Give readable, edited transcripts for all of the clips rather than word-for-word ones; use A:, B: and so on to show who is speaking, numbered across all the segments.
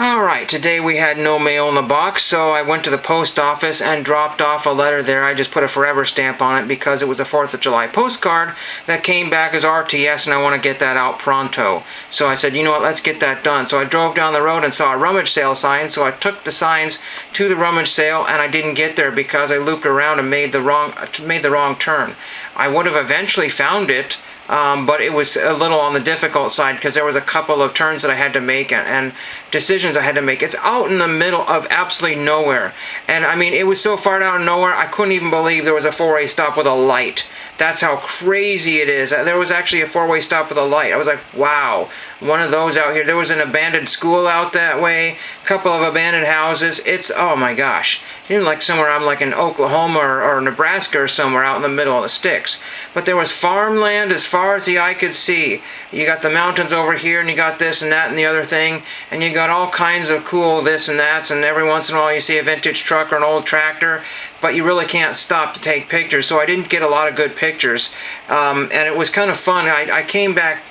A: Alright, today we had no mail in the box, so I went to the post office and dropped off a letter there. I just put a forever stamp on it because it was a 4th of July postcard that came back as RTS, and I want to get that out pronto. So I said, you know what, let's get that done. So I drove down the road and saw a rummage sale sign, so I took the signs to the rummage sale, and I didn't get there because I looped around and made the wrong turn. I would have eventually found it, but it was a little on the difficult side because there was a couple of turns that I had to make and decisions I had to make. It's out in the middle of absolutely nowhere. And I mean, it was so far down nowhere, I couldn't even believe there was a four-way stop with a light. That's how crazy it is. There was actually a four-way stop with a light. I was like, wow, one of those out here. There was an abandoned school out that way, a couple of abandoned houses. It's, oh my gosh. It like somewhere I'm like in Oklahoma or Nebraska or somewhere out in the middle of the sticks. But there was farmland as far as the eye could see. You got the mountains over here, and you got this and that and the other thing, and you got all kinds of cool this and that's, and every once in a while you see a vintage truck or an old tractor, but you really can't stop to take pictures, so I didn't get a lot of good pictures. And it was kind of fun. I came back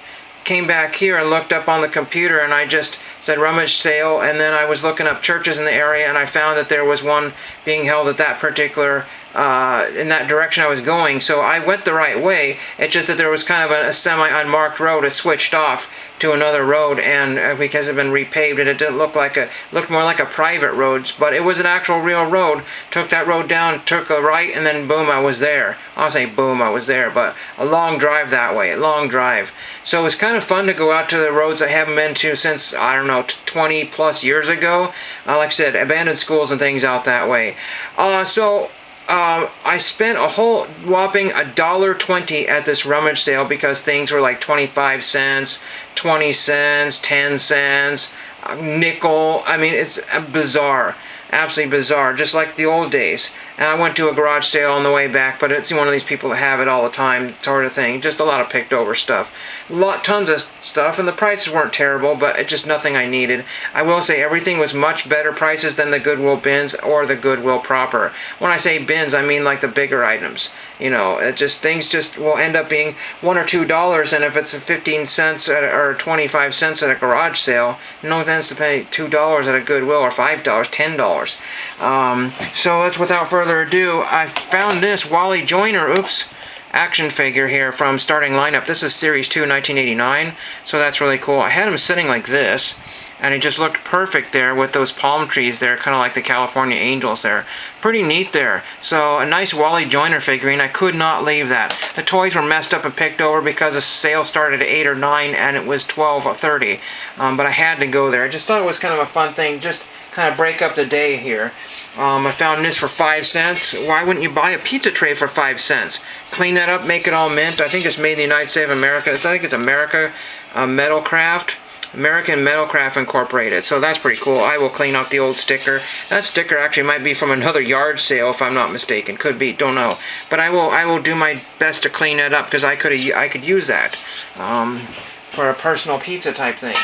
A: here and looked up on the computer, and I just said rummage sale, and then I was looking up churches in the area, and I found that there was one being held at that particular in that direction I was going, so I went the right way. It's just that there was kind of a semi-unmarked road. It switched off to another road, and because it had been repaved, and it didn't look like looked more like a private road, but it was an actual real road. Took that road down, took a right, and then boom, I was there. I'll say boom, I was there, but a long drive that way, a long drive. So it was kind of fun to go out to the roads I haven't been to since, I don't know, 20 plus years ago. Like I said, abandoned schools and things out that way. I spent a whole whopping $1.20 at this rummage sale because things were like 25 cents, 20 cents, 10 cents, nickel. I mean, it's bizarre. Absolutely bizarre, just like the old days. And I went to a garage sale on the way back, but it's one of these people that have it all the time sort of thing. Just a lot of picked over stuff. Tons of stuff, and the prices weren't terrible, but it's just nothing I needed. I will say everything was much better prices than the Goodwill bins or the Goodwill proper. When I say bins, I mean like the bigger items. You know, things just will end up being $1 or $2, and if it's 15 cents or 25 cents at a garage sale, no offense to pay $2 at a Goodwill or $5, $10. So let's, without further ado, I found this Wally Joyner, action figure here from Starting Lineup. This is Series 2, 1989, so that's really cool. I had him sitting like this, and it just looked perfect there with those palm trees there, kind of like the California Angels there. Pretty neat there. So a nice Wally Joyner figurine. I could not leave that. The toys were messed up and picked over because the sale started at 8 or 9 and it was 12 or 30. But I had to go there. I just thought it was kind of a fun thing, just kind of break up the day here. I found this for 5 cents. Why wouldn't you buy a pizza tray for 5 cents? Clean that up, make it all mint. I think it's made in the United States of America. I think it's American Metalcraft Incorporated. So that's pretty cool. I will clean up the old sticker. That sticker actually might be from another yard sale, if I'm not mistaken. Could be, don't know. But I will do my best to clean it up because I could use that for a personal pizza type thing.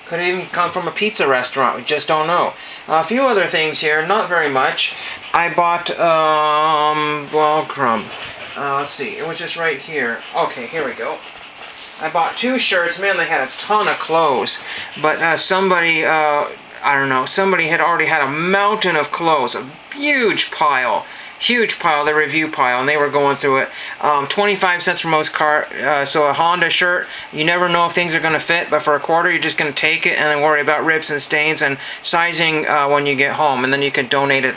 A: Could even come from a pizza restaurant. We just don't know. A few other things here, not very much. I bought, let's see, it was just right here. Okay, here we go. I bought 2 shirts. Man, they had a ton of clothes. But somebody, I don't know, somebody had already had a mountain of clothes. A huge pile, the review pile, and they were going through it. 25 cents for most so a Honda shirt, you never know if things are going to fit, but for a quarter you're just going to take it and then worry about rips and stains and sizing when you get home, and then you can donate it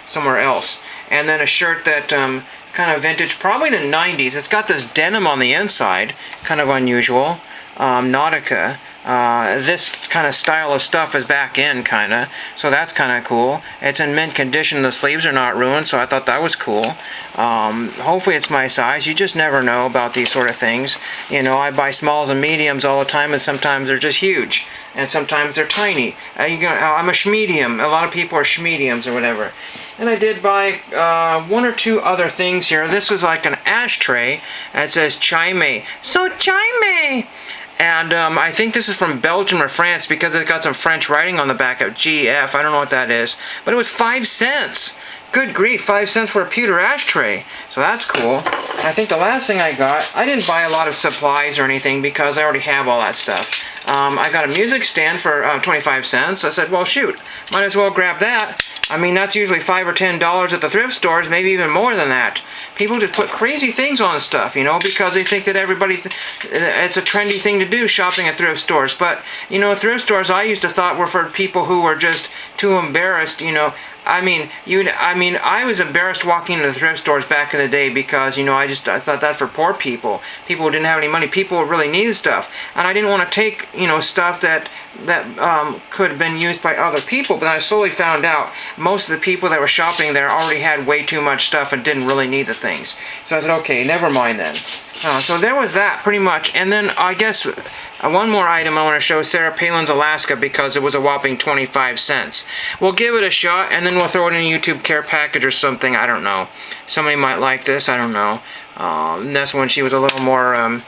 A: somewhere else. And then a shirt that kind of vintage, probably the 90s. It's got this denim on the inside, kind of unusual. Nautica. This kind of style of stuff is back in, kind of, so that's kind of cool. It's in mint condition. The sleeves are not ruined, so I thought that was cool. Hopefully it's my size. You just never know about these sort of things. You know, I buy smalls and mediums all the time, and sometimes they're just huge, and sometimes they're tiny. I'm a schmedium. A lot of people are schmediums or whatever. And I did buy 1 or 2 other things here. This was like an ashtray, and it says Chime. So Chime! And I think this is from Belgium or France because it's got some French writing on the back of GF. I don't know what that is. But it was 5 cents. Good grief, 5 cents for a pewter ashtray. So that's cool. I think the last thing I got, I didn't buy a lot of supplies or anything because I already have all that stuff. I got a music stand for 25 cents. I said, well, shoot, might as well grab that. I mean, that's usually $5 or $10 at the thrift stores, maybe even more than that. People just put crazy things on stuff, you know, because they think that it's a trendy thing to do, shopping at thrift stores. But, you know, thrift stores I used to thought were for people who were just too embarrassed, you know. I mean, I was embarrassed walking into the thrift stores back in the day because, you know, I thought that for poor people, people who didn't have any money, people who really needed stuff, and I didn't want to take, you know, stuff that could have been used by other people. But I slowly found out most of the people that were shopping there already had way too much stuff and didn't really need the things. So I said, okay, never mind then. So there was that, pretty much. And then I guess one more item I want to show, Sarah Palin's Alaska, because it was a whopping 25 cents. We'll give it a shot, and then we'll throw it in a YouTube care package or something. I don't know. Somebody might like this. I don't know. And that's when she was a little more...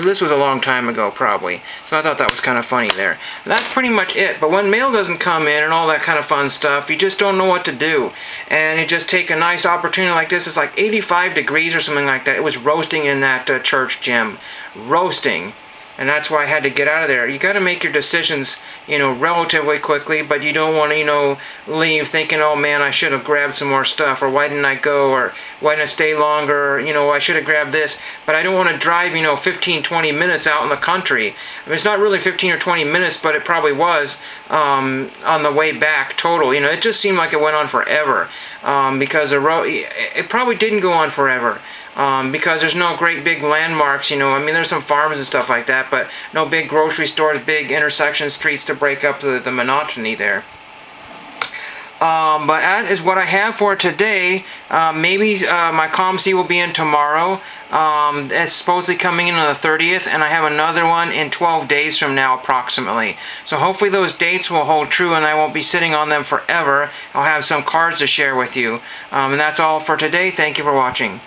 A: this was a long time ago, probably. So I thought that was kind of funny there. That's pretty much it. But when mail doesn't come in and all that kind of fun stuff, you just don't know what to do. And you just take a nice opportunity like this. It's like 85 degrees or something like that. It was roasting in that church gym. Roasting. And that's why I had to get out of there. You got to make your decisions, you know, relatively quickly, but you don't want to, you know, leave thinking, oh man, I should have grabbed some more stuff, or why didn't I go, or why didn't I stay longer, or, you know, I should have grabbed this. But I don't want to drive, you know, 15, 20 minutes out in the country. I mean, it's not really 15 or 20 minutes, but it probably was on the way back total. You know, it just seemed like it went on forever because the road, it probably didn't go on forever. Because there's no great big landmarks, you know. I mean, there's some farms and stuff like that, but no big grocery stores, big intersection streets to break up the monotony there. But that is what I have for today. Maybe my ComC will be in tomorrow. It's supposedly coming in on the 30th, and I have another one in 12 days from now, approximately. So hopefully those dates will hold true, and I won't be sitting on them forever. I'll have some cards to share with you. And that's all for today. Thank you for watching.